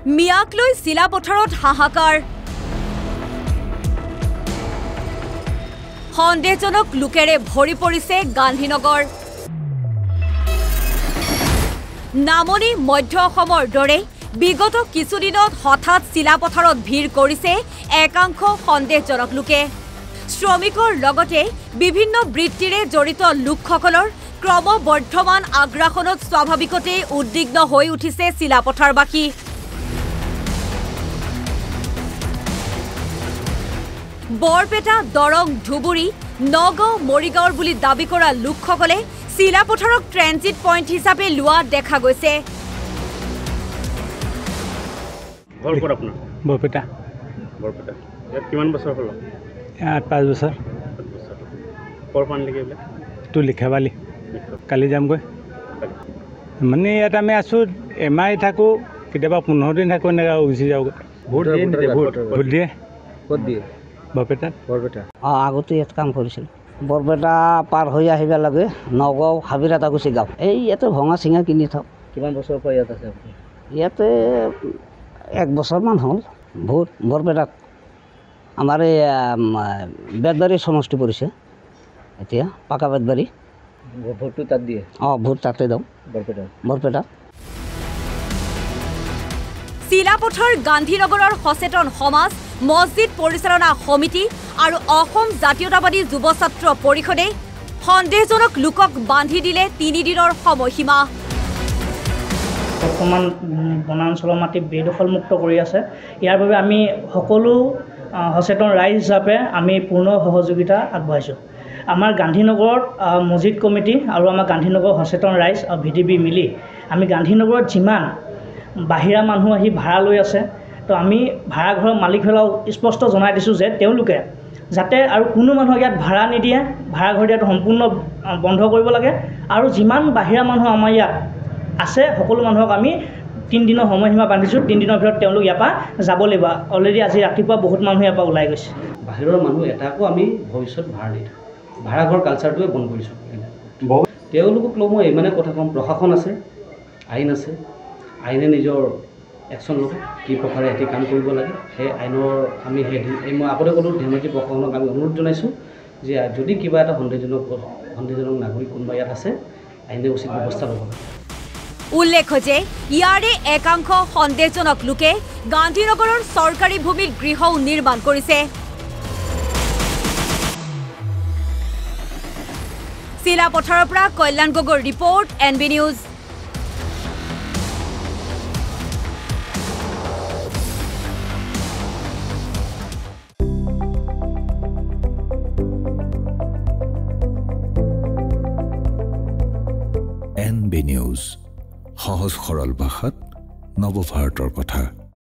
মিয়াক লৈ চিলাপথাৰত হাহাকাৰ সন্দেহজনক লোকেৰে ভৰি পৰিছে গান্ধীনগৰ নামনি মধ্য অসমৰ দৰে বিগত কিছুদিনত হঠাৎ চিলাপথাৰত ভিৰ কৰিছে একাংশ সন্দেহজনক লোকে শ্ৰমিকৰ লগতে বিভিন্ন বৃত্তিৰে জড়িত লোকসকলৰ ক্ৰমবৰ্ধমান আগ্ৰাসনত স্বাভাৱিকতে উদ্বিগ্ন হৈ উঠিছে চিলাপথাৰবাসী বৰপেটা দৰং ধুবুৰী নগাঁও মৰিগাঁৱৰ বুলি দাবী কৰা লোকসকলে চিলাপথাৰক ট্ৰেনজিট পইণ্ট হিচাপে লোৱা দেখা গৈছে বৰপেটা ইয়াত কিমান বছৰ হ'ল 8-5 বছৰ তো লিখাবালি কালি যামগৈ মানে ইয়াত আমি আছোঁ এমাহ থাকোঁ কেতিয়াবা 15 দিন থাকোঁ এনেকৈ গুচি যাওঁগৈ ভোট দিয়ে ক'ত দিয়ে বৰপেটা আগতে ইয়াত কাম কৰিছিল বৰপেটা পাৰ হৈ আহিব লাগে নগাঁও হাবিৰাটা গুচি গাঁও এই ইয়াতে ভঙা চিঙা কিনি থাক কিমান বছৰৰ পৰা ইয়াত আছে ইয়াতে 1 বছৰমান হ'ল ভোট বৰপেটাত আমাৰ এই বেদবাৰী সমষ্টি পৰিছে এতিয়া পাকা বেদবাৰী ভোটটো তাত দিয়ে ভোট তাতে দিওঁ বৰপেটা চিলাপথাৰ গান্ধীনগৰৰ সচেতন সমাজ মছজিদ পৰিচালনা সমিতি আৰু অসম জাতীয়তাবাদী যুৱ ছাত্ৰ পৰিষদে সন্দেহজনক লোকক বান্ধি দিলে 3 দিনৰ সময়সীমা বৰ্তমান বনাঞ্চলৰ মাটি বেদখলমুক্ত কৰি আছে ইয়াৰ বাবে আমি সকলো সচেতন ৰাইজ হিচাপে আমি পূৰ্ণ সহযোগিতা আগবঢ়াইছোঁ আমাৰ গান্ধীনগৰত মছজিদ কমিটি আৰু আমাৰ গান্ধীনগৰ সচেতন ৰাইজ আৰু ভিডিবি মিলি আমি গান্ধীনগৰত যিমান বাহিৰা মানুহ আহি ভাড়া লৈ আছে তো আমি ভাড়াঘৰৰ মালিকসকলক স্পষ্ট জনাই দিছোঁ যে তেওঁলোকে যাতে আৰু কোনো মানুহক ইয়াত ভাড়া নিদিয়ে ভাড়াঘৰ দিয়াটো সম্পূৰ্ণ বন্ধ কৰিব লাগে আৰু যিমান বাহিৰা মানুহ আমাৰ ইয়াত আছে সকলো মানুহক আমি 3 দিনৰ সময়সীমা বান্ধিছোঁ 3 দিনৰ ভিতৰত তেওঁলোক ইয়াৰ পৰা যাব লাগিব অলৰেডি আজি ৰাতিপুৱা বহুত মানুহ ইয়াৰ পৰা ওলাই গৈছে বাহিৰৰ মানুহ এটাকো আমি ভৱিষ্যত ভাড়া নিদিওঁ ভাড়াঘৰ কালচাৰটোৱে বন্ধ কৰিছোঁ তেওঁলোকক লৈ মই ইমানে কথা ক'ম প্ৰশাসন আছে আইন আছে আইনে নিজৰ একশ্যন ল'ব কি প্ৰকাৰে এটি কাম কৰিব লাগে সেই আইনৰ আমি মই আগতে ক'লোঁ ধেমাজি প্ৰশাসনক আমি অনুৰোধ জনাইছোঁ যে যদি কিবা এটা সন্দেহজনক নাগৰিক কোনোবা ইয়াত আছে আইনে উচিত ব্যৱস্থা ল'ব লাগে উল্লেখ্য যে ইয়াৰে একাংশ সন্দেহজনক লোকে গান্ধীনগৰৰ চৰকাৰী ভূমিত গৃহও নিৰ্মাণ কৰিছে চিলাপথাৰৰ পৰা কল্যাণ গগৈৰ report NB news NB news সহজ সৰল ভাষাত নৱভাৰতৰ কথা